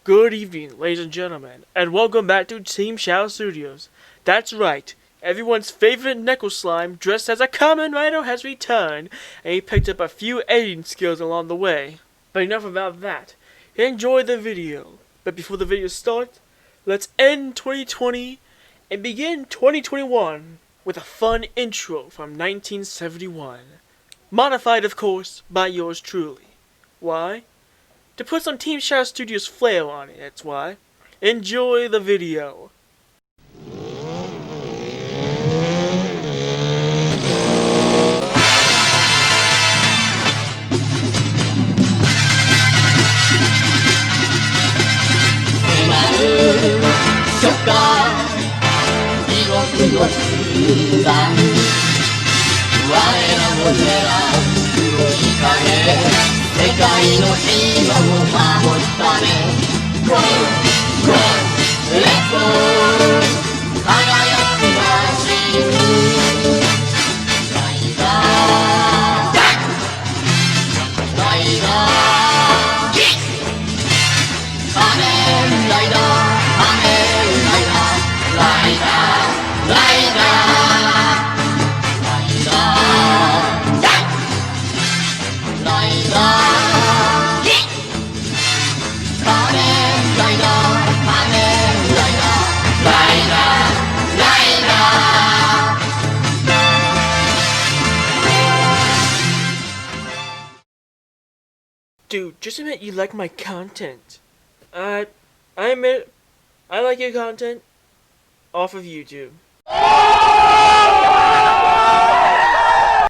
Good evening, ladies and gentlemen, and welcome back to Team Shadow Studios. That's right, everyone's favorite Neko Slime dressed as a Kamen Rider has returned, and he picked up a few editing skills along the way. But enough about that. Enjoy the video. But before the video starts, let's end 2020 and begin 2021 with a fun intro from 1971. Modified, of course, by yours truly. Why? To put some Team Shadow Studios flair on it, that's why. Enjoy the video. Dude, just admit you like my content. I admit I like your content off of YouTube.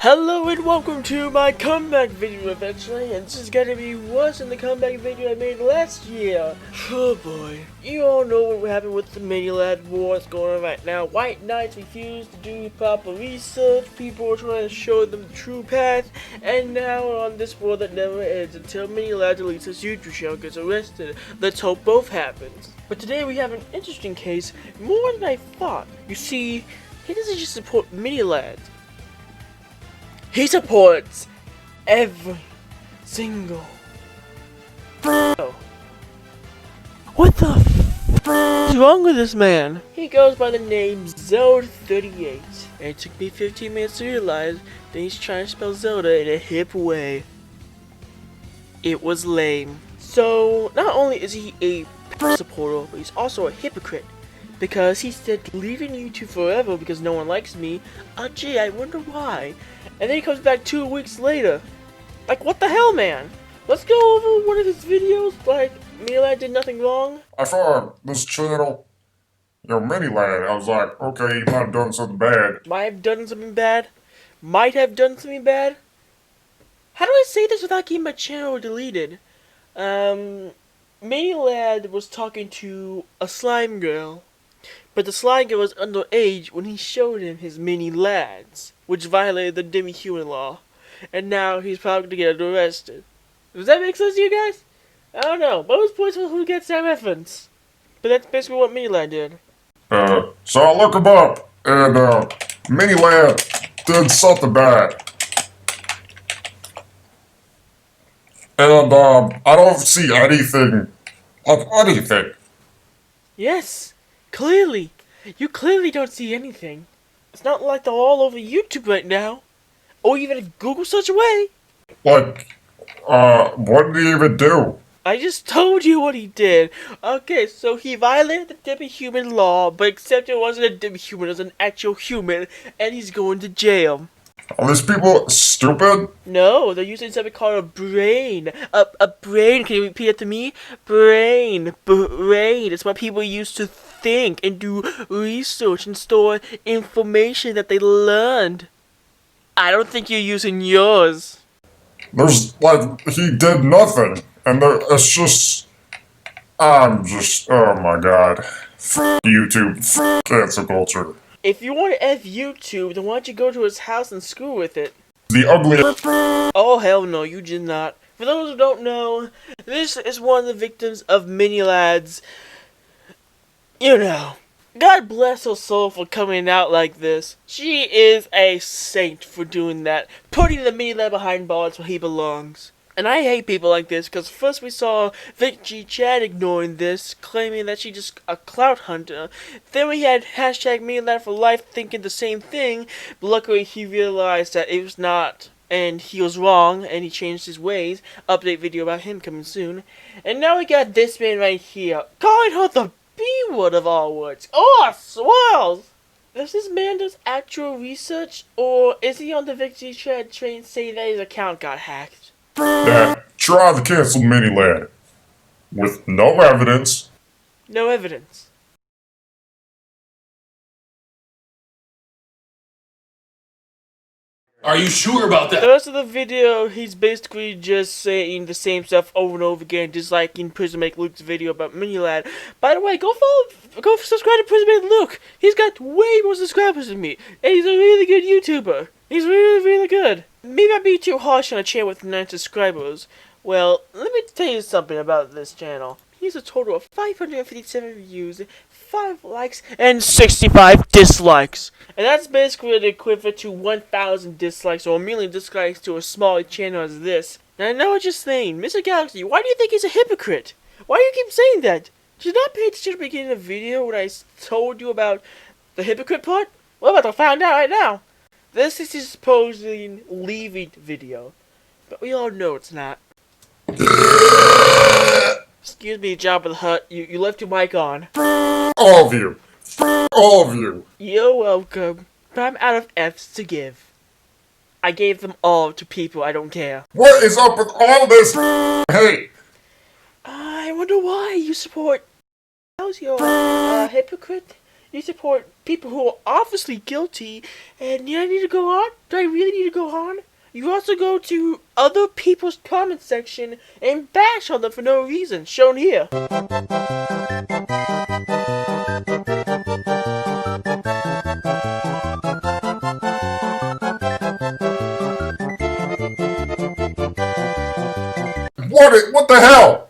Hello and welcome to my comeback video eventually, and this is gonna be worse than the comeback video I made last year. Oh boy. You all know what happened with the mini-lad war that's going on right now. White Knights refuse to do proper research, people are trying to show them the true path, and now we're on this war that never ends until mini-lad deletes his YouTube channel gets arrested. Let's hope both happens. But today we have an interesting case, more than I thought. You see, he doesn't just support mini-lads. He supports every single What the is wrong with this man? He goes by the name Zeld38, and it took me 15 minutes to realize that he's trying to spell Zelda in a hip way. It was lame. So, not only is he a supporter, but he's also a hypocrite. Because he said leaving YouTube forever because no one likes me. Gee, I wonder why. And then he comes back 2 weeks later. Like, what the hell, man? Let's go over one of his videos, like, mini-lad did nothing wrong. I saw this channel, mini-lad. I was like, okay, he might have done something bad. Might have done something bad? Might have done something bad? How do I say this without getting my channel deleted? Mini-lad was talking to a slime girl. But the slime girl was underage when he showed him his mini-lads, which violated the demi-human law. And now he's probably going to get arrested. Does that make sense to you guys? I don't know. Bonus points for who gets that reference. But that's basically what mini-lad did. So I look him up, and, mini-lad did something bad. And, I don't see anything of anything. Yes, clearly. You clearly don't see anything. It's not like they're all over YouTube right now. Or even a Google search away. Like, what did he even do? I just told you what he did. Okay, so he violated the demi-human law, but except it wasn't a demi-human, it was an actual human, and he's going to jail. Are these people stupid? No, they're using something called a brain. A brain, can you repeat it to me? Brain. It's what people use to think and do research and store information that they learned. I don't think you're using yours. There's, like, he did nothing. And it's just, oh my god. F YouTube, f cancel culture. If you want to F YouTube, then why don't you go to his house and screw with it? The ugly. Oh, hell no, you did not. For those who don't know, this is one of the victims of mini-lads. You know, God bless her soul for coming out like this. She is a saint for doing that. Putting the mini-lad behind bars where he belongs. And I hate people like this, because first we saw Vic G Chad ignoring this, claiming that she's just a clout hunter. Then we had hashtag #MeLad for life thinking the same thing, but luckily he realized that it was not, and he was wrong, and he changed his ways. Update video about him coming soon. And now we got this man right here, calling her the B-word of all words. Oh, swells! Does this man do actual research, or is he on the Vic G Chad train saying that his account got hacked? That try to cancel Mini Lad with no evidence. No evidence. Are you sure about that? The rest of the video, he's basically just saying the same stuff over and over again, just like in Prison Make Luke's video about Minilad. By the way, go subscribe to Prison Make Luke. He's got way more subscribers than me, and he's a really good YouTuber. He's really, really good. Maybe I'd be too harsh on a channel with 9 subscribers. Well, let me tell you something about this channel. He has a total of 557 views, 5 likes, and 65 dislikes. And that's basically the equivalent to 1,000 dislikes or 1,000,000 dislikes to a small channel as this. And I know what you're saying, Mr. Galaxy, why do you think he's a hypocrite? Why do you keep saying that? Did you not pay attention to the beginning of the video when I told you about the hypocrite part? We're about to find out right now. This is his supposed leaving video, but we all know it's not. Excuse me, Jabba the Hutt. You left your mic on. All of you. All of you. You're welcome. But I'm out of F's to give. I gave them all to people I don't care. What is up with all this hate? I wonder why you support... How's your hypocrite? You support people who are obviously guilty, and do I need to go on? Do I really need to go on? You also go to other people's comment section and bash on them for no reason, shown here. What the hell?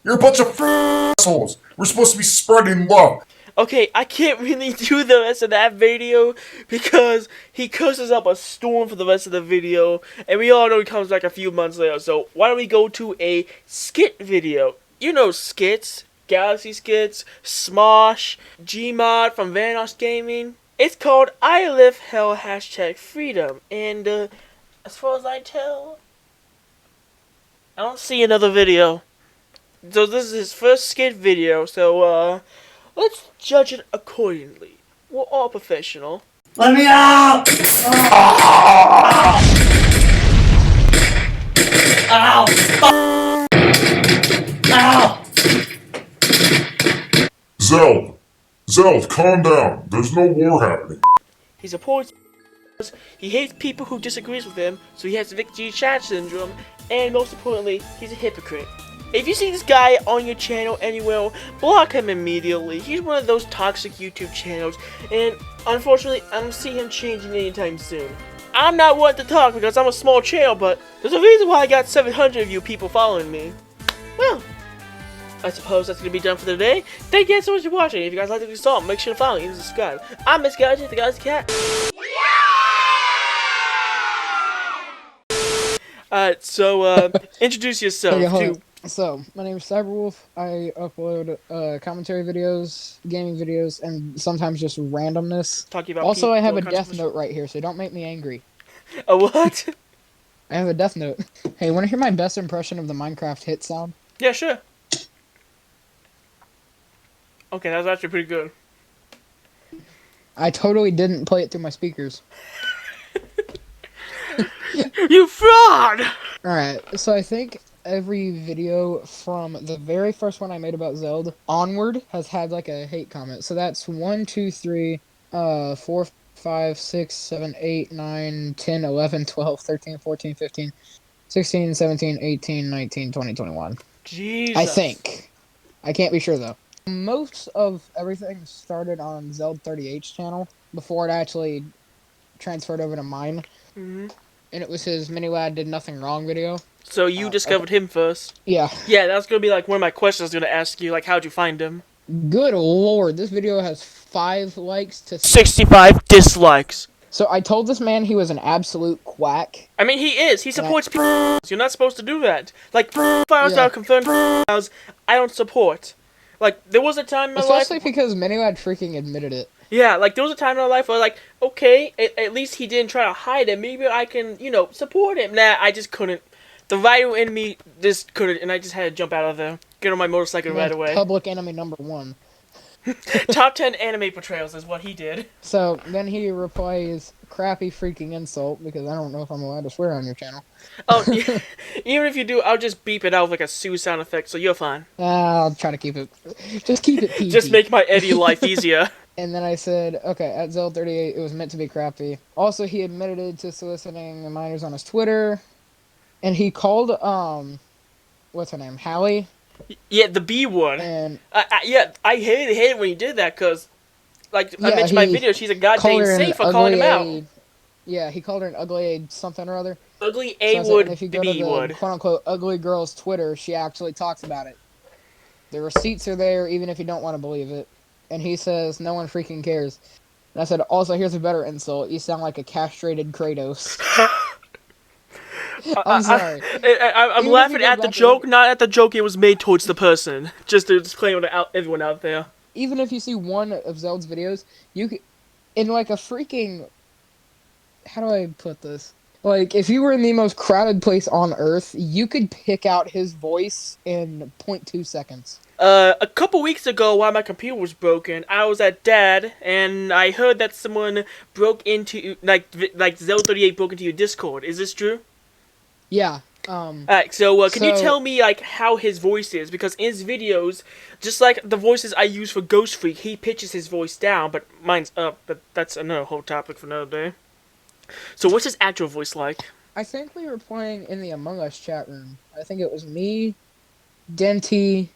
You're a bunch of assholes. We're supposed to be spreading love. Okay, I can't really do the rest of that video because he curses up a storm for the rest of the video, and we all know he comes back a few months later, so why don't we go to a skit video? You know skits, Galaxy skits, Smosh, Gmod from Vanoss Gaming. It's called I Live Hell #Freedom, and as far as I tell, I don't see another video. So this is his first skit video, so let's judge it accordingly. We're all professional. Let me out! Ow! Ow! Zeld, calm down. There's no war happening. He's a poor he hates people who disagrees with him, so he has Vic G Chad syndrome, and most importantly, he's a hypocrite. If you see this guy on your channel anywhere, block him immediately. He's one of those toxic YouTube channels, and unfortunately, I don't see him changing anytime soon. I'm not one to talk because I'm a small channel, but there's a reason why I got 700 of you people following me. Well, I suppose that's going to be done for the day. Thank you guys so much for watching. If you guys liked what you saw, make sure to follow me and subscribe. I'm Miss Galaxy, the Galaxy Cat. Alright, so, introduce yourself to... So, my name is Cyberwolf. I upload commentary videos, gaming videos, and sometimes just randomness. Talking about also, I have a death note right here, so don't make me angry. A what? I have a death note. Hey, want to hear my best impression of the Minecraft hit sound? Yeah, sure. Okay, that was actually pretty good. I totally didn't play it through my speakers. You fraud! Alright, so I think every video from the very first one I made about Zeld onward has had like a hate comment. So that's 1, 2, 3, 4, 5, 6, 7, 8, 9, 10, 11, 12, 13, 14, 15, 16, 17, 18, 19, 20, 21. Jesus. I think. I can't be sure though. Most of everything started on Zeld38's channel before it actually transferred over to mine. Mm-hmm. And it was his Mini Lad Did Nothing Wrong video. So you discovered him first? Yeah. Yeah, that's gonna be like one of my questions I was gonna ask you, like how'd you find him? Good lord, this video has 5 likes to 65 dislikes. So I told this man he was an absolute quack. I mean, he is. He supports people. You're not supposed to do that. Like, files that Yeah. are confirmed files, I don't support. Like, there was a time in my life... Especially because Minilad freaking admitted it. Yeah, like, there was a time in my life where, like, okay, at least he didn't try to hide it. Maybe I can, support him. Nah, I just couldn't. The vital in me just couldn't, and I just had to jump out of there. Get on my motorcycle right away. Public enemy number 1. Top 10 anime portrayals is what he did. So then he replies, crappy freaking insult, because I don't know if I'm allowed to swear on your channel. Oh, yeah. Even if you do, I'll just beep it out with like a Sue sound effect, so you're fine. I'll try to keep it. Just keep it PG. Just make my Eddie life easier. And then I said, okay, at Zeld38, it was meant to be crappy. Also, he admitted to soliciting minors on his Twitter. And he called, what's her name, Hallie? Yeah, the B word. And I hated it when he did that, because, like I mentioned in my video, she's a goddamn safe for calling him out. Yeah, he called her an ugly something or other. Ugly So A-wood, if you go B to the wood. quote-unquote ugly girl's Twitter, she actually talks about it. The receipts are there, even if you don't want to believe it. And he says, no one freaking cares. And I said, also, here's a better insult. You sound like a castrated Kratos. I'm sorry. I'm laughing at the joke, not at the joke it was made towards the person. Just to disclaim to everyone out there. Even if you see one of Zeld's videos, you could, in like a freaking, how do I put this? Like, if you were in the most crowded place on Earth, you could pick out his voice in 0.2 seconds. A couple weeks ago, while my computer was broken, I was at Dad, and I heard that someone broke into, like Zeld38 broke into your Discord. Is this true? Yeah. Alright, so can you tell me, like, how his voice is? Because in his videos, just like the voices I use for Ghost Freak, he pitches his voice down, but mine's up. But that's another whole topic for another day. So what's his actual voice like? I think we were playing in the Among Us chat room. I think it was me, Denty,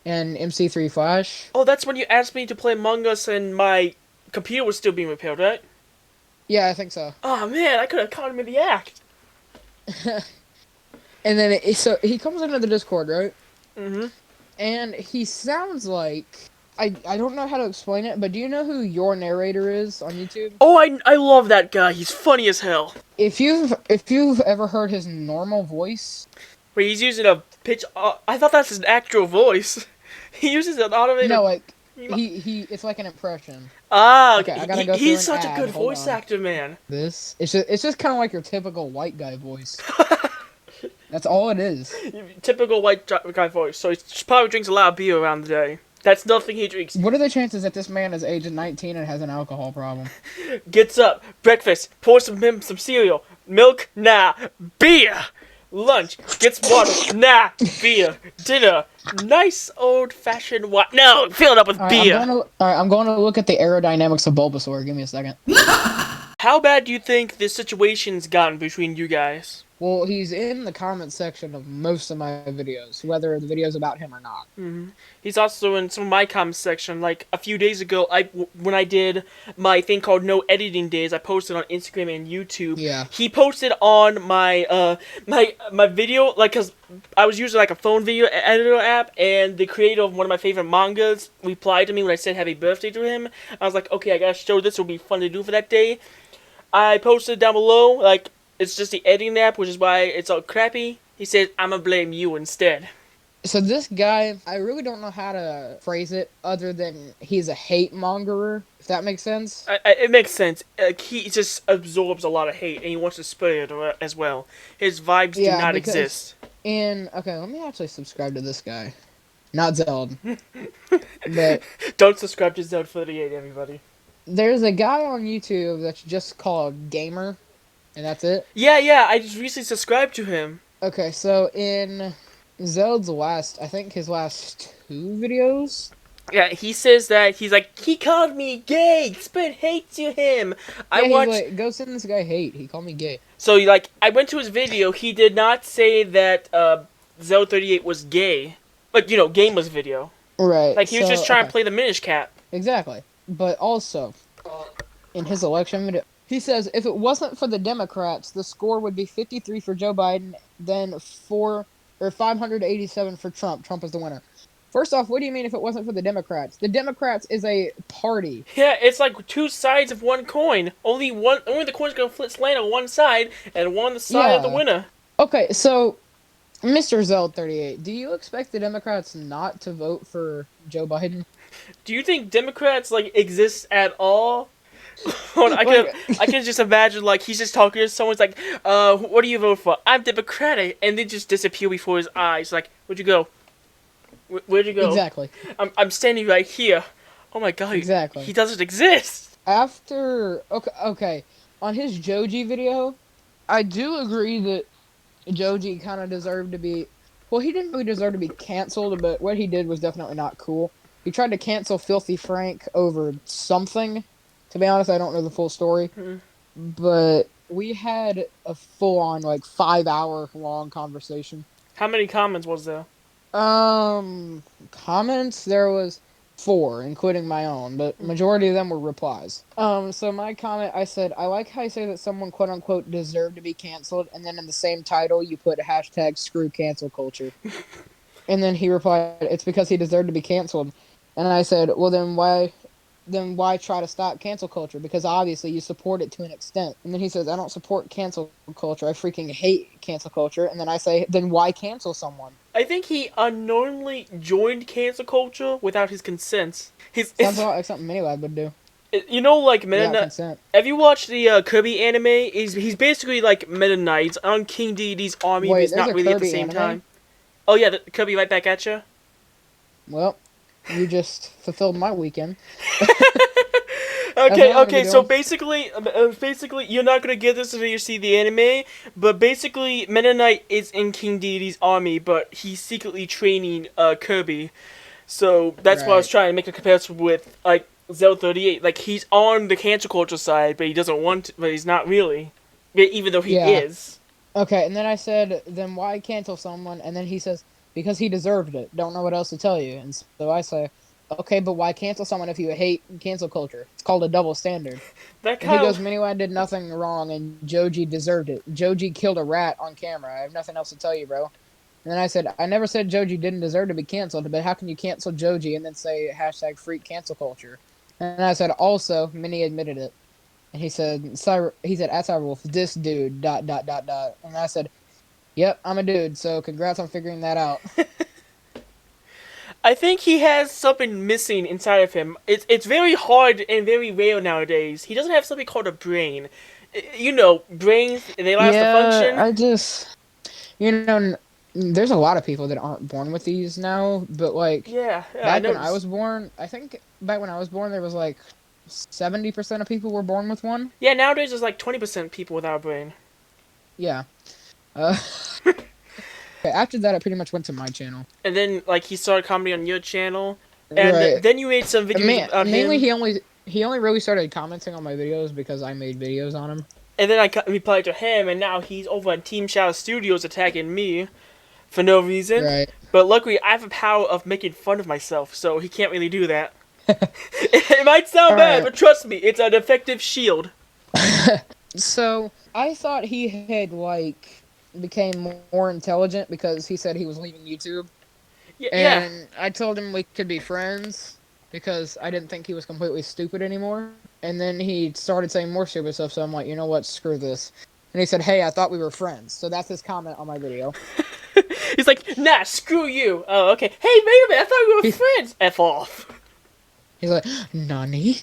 and MC3 Flash. Oh, that's when you asked me to play Among Us and my computer was still being repaired, right? Yeah, I think so. Oh man, I could have caught him in the act. And then, so he comes into the Discord, right? Mm-hmm. And he sounds like, I don't know how to explain it, but do you know who Your Narrator is on YouTube? Oh, I love that guy. He's funny as hell. If you've ever heard his normal voice, Wait, he's using a pitch. I thought that's his actual voice. He uses an automated. no, like he it's like an impression. Ah, Okay, I gotta go he's through an such a ad, good hold voice on. actor, man. It's just kind of like your typical white guy voice. That's all it is. Typical white guy voice. So he probably drinks a lot of beer around the day. That's nothing he drinks. What are the chances that this man is age 19 and has an alcohol problem? Gets up, breakfast, pours him some cereal, milk, nah, beer. Lunch, gets water, nah, beer. Dinner, nice old-fashioned wine. No, fill it up with beer. I'm going to look at the aerodynamics of Bulbasaur. Give me a second. How bad do you think this situation's gotten between you guys? Well, he's in the comment section of most of my videos, whether the video's about him or not. Mm-hmm. He's also in some of my comment section. Like a few days ago, when I did my thing called No Editing Days, I posted on Instagram and YouTube. Yeah. He posted on my my video, like, cause I was using like a phone video editor app, and the creator of one of my favorite mangas replied to me when I said happy birthday to him. I was like, okay, I gotta show this. Will be fun to do for that day. I posted down below, like, it's just the editing app, which is why it's all crappy. He said, I'm gonna blame you instead. So this guy, I really don't know how to phrase it other than he's a hate mongerer, if that makes sense. It makes sense. He just absorbs a lot of hate, and he wants to spread it as well. His vibes do not exist. Okay, let me actually subscribe to this guy. Not Zeld. But don't subscribe to Zeld38, everybody. There's a guy on YouTube that's just called Gamer, and that's it. Yeah, I just recently subscribed to him. Okay, so in Zeld's I think his last 2 videos. Yeah, he says that he called me gay, spread hate to him. Go send this guy hate. He called me gay. So I went to his video. He did not say that Zeld38 was gay. Like, gameless video. Right. Like he was just trying to play the Minish Cap. Exactly. But also, in his election video, he says if it wasn't for the Democrats, the score would be 53 for Joe Biden, then 587 for Trump. Trump is the winner. First off, what do you mean if it wasn't for the Democrats? The Democrats is a party. Yeah, it's like two sides of one coin. Only the coin's gonna slant on one side, and one on the side of the Yeah. winner. Okay, so Mr. Zeld38, do you expect the Democrats not to vote for Joe Biden? Do you think Democrats like exist at all? Hold on, I can just imagine like he's just talking to someone's like, what do you vote for? I'm Democratic, and they just disappear before his eyes. Like, where'd you go? Where'd you go? Exactly. I'm standing right here. Oh my god. Exactly. He doesn't exist. After okay, on his Joji video, I do agree that Joji kind of deserved to be. Well, he didn't really deserve to be canceled, but what he did was definitely not cool. He tried to cancel Filthy Frank over something. To be honest, I don't know the full story, but we had a full-on like 5-hour long conversation. How many comments was there? Comments, there was 4, including my own, but majority of them were replies. So my comment, I said, I like how you say that someone quote unquote deserved to be canceled, and then in the same title you put hashtag screw cancel culture. And then he replied, it's because he deserved to be canceled. And I said, well then why try to stop cancel culture? Because obviously you support it to an extent. And then he says, I don't support cancel culture. I freaking hate cancel culture. And then I say, then why cancel someone? I think he unknowingly joined cancel culture without his consent. Sounds a lot like something Minilad would do. You know, like Without Mennonite. consent. Have you watched the Kirby anime? He's basically like Mennonites on King Deity's army, but Wait, he's not there's a really at the Kirby same anime? time. Oh yeah, Kirby right back at you. Well, you just fulfilled my weekend. Okay, so basically, you're not gonna get this until you see the anime, but basically, Mennonite is in King Deity's army, but he's secretly training Kirby. So that's why I was Right. trying to make a comparison with like Zeld38. Like he's on the cancel culture side, but he doesn't want to, but he's not really, even though he Yeah. is. Okay, and then I said, then why cancel someone? And then he says, because he deserved it. Don't know what else to tell you. And so I say, okay, but why cancel someone if you hate cancel culture? It's called a double standard. That And he kind goes, of Miniwan did nothing wrong, and Joji deserved it. Joji killed a rat on camera. I have nothing else to tell you, bro. And then I said, I never said Joji didn't deserve to be canceled, but how can you cancel Joji and then say hashtag freak cancel culture? And I said, also, Minnie admitted it. And he said, at Cyberwolf, this dude, ... And I said, yep, I'm a dude, so congrats on figuring that out. I think he has something missing inside of him. It's very hard and very rare nowadays. He doesn't have something called a brain. You know, brains, they last to function. I just, there's a lot of people that aren't born with these now, but like, Yeah, I back when noticed. I was born, I think back when I was born, there was like 70% of people were born with one. Yeah, nowadays there's like 20% people without a brain. Yeah. Okay, after that, I pretty much went to my channel. And then, like, he started comedy on your channel. And Right. then you made some videos about Mainly, him. he only really started commenting on my videos because I made videos on him. And then I replied to him, and now he's over on Team Shadow Studios attacking me for no reason. Right. But luckily, I have the power of making fun of myself, so he can't really do that. It might sound bad, Alright. but trust me, it's an effective shield. So I thought he had like became more intelligent because he said he was leaving YouTube, Yeah. and I told him we could be friends because I didn't think he was completely stupid anymore. And then he started saying more stupid stuff, so I'm like, you know what, screw this. And he said, hey, I thought we were friends. So that's his comment on my video. He's like, nah, screw you. Oh, okay. Hey, wait a minute, I thought we were friends. F off. He's like, Nani?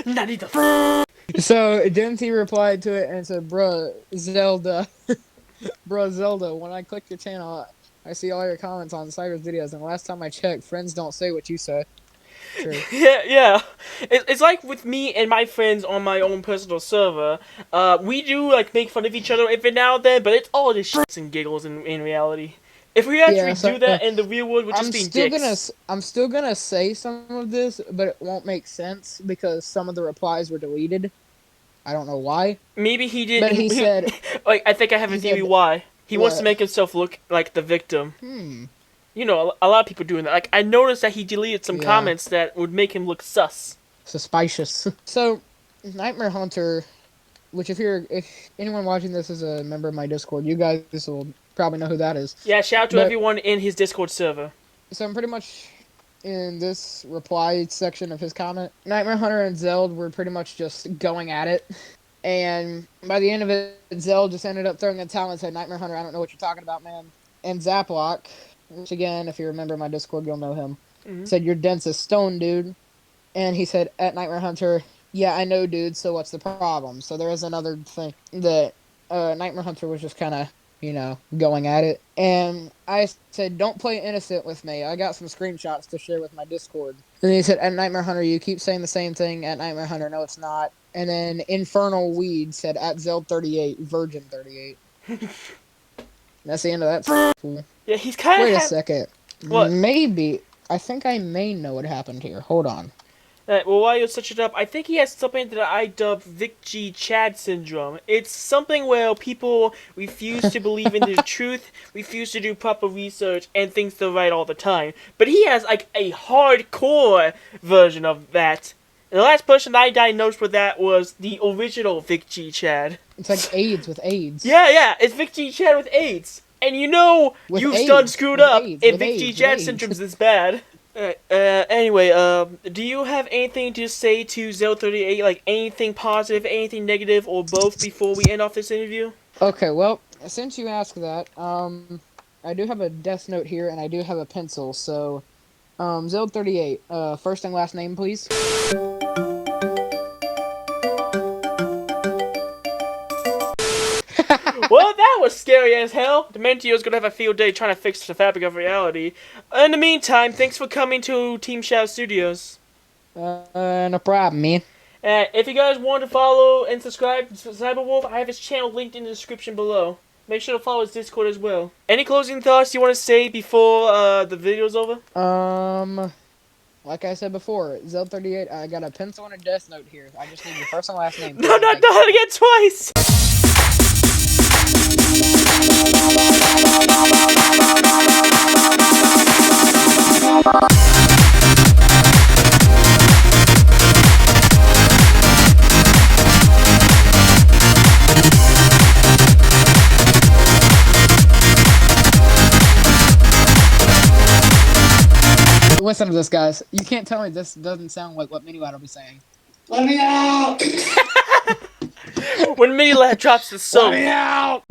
Nani the So Dempsey replied to it and said, bruh, Zelda, when I click your channel, I see all your comments on Cyber's videos, and last time I checked, friends don't say what you say. True. Yeah. It's like with me and my friends on my own personal server. We do like make fun of each other every now and then, but it's all just shits and giggles in reality. If we actually do that in the real world, we're just being dicks. I'm still gonna say some of this, but it won't make sense because some of the replies were deleted. I don't know why. Maybe he did. But he said, like, I think I have a he theory said- why. He wants to what? make himself look like the victim. You know, a lot of people doing that. Like, I noticed that he deleted some Yeah. comments that would make him look sus. Suspicious. So, Nightmare Hunter, which if anyone watching this is a member of my Discord, you guys will probably know who that is. Yeah, shout out to But- everyone in his Discord server. So I'm pretty much in this reply section of his comment, Nightmare Hunter and Zeld were pretty much just going at it. And by the end of it, Zeld just ended up throwing in the towel and said, Nightmare Hunter, I don't know what you're talking about, man. And Zaplock, which again, if you remember my Discord, you'll know him, said, you're dense as stone, dude. And he said, at Nightmare Hunter, yeah, I know, dude, so what's the problem? So there is another thing that Nightmare Hunter was just kind of, going at it. And I said, don't play innocent with me. I got some screenshots to share with my Discord. And he said, at Nightmare Hunter, you keep saying the same thing. At Nightmare Hunter, no, it's not. And then Infernal Weed said, at Zeld38, Virgin 38. That's the end of that. Cool. Yeah, he's kind of. Wait a second. What? Maybe. I think I may know what happened here. Hold on. Well, while you search it up, I think he has something that I dub Vic G. Chad syndrome. It's something where people refuse to believe in the truth, refuse to do proper research, and thinks they're right all the time. But he has, like, a hardcore version of that. And the last person I diagnosed with that was the original Vic G. Chad. It's like AIDS with AIDS. Yeah, it's Vic G. Chad with AIDS. And you know With you've AIDS, done screwed with up AIDS, if with Vic G. AIDS, Chad with syndrome's this bad. Anyway, do you have anything to say to Zeld38, like anything positive, anything negative, or both before we end off this interview? Okay, well, since you asked that, I do have a death note here, and I do have a pencil, so, Zeld38, first and last name, please. Well, that was scary as hell. Dementio's gonna have a field day trying to fix the fabric of reality. In the meantime, thanks for coming to Team Shadow Studios. No problem, man. If you guys want to follow and subscribe to Cyberwolf, I have his channel linked in the description below. Make sure to follow his Discord as well. Any closing thoughts you want to say before the video's over? Like I said before, Zeld38, I got a pencil and a death note here. I just need your first and last name. No, not that again twice! Listen to this, guys. You can't tell me this doesn't sound like what Minilad will be saying. Let me out! When Minilad drops the soap. Let me out!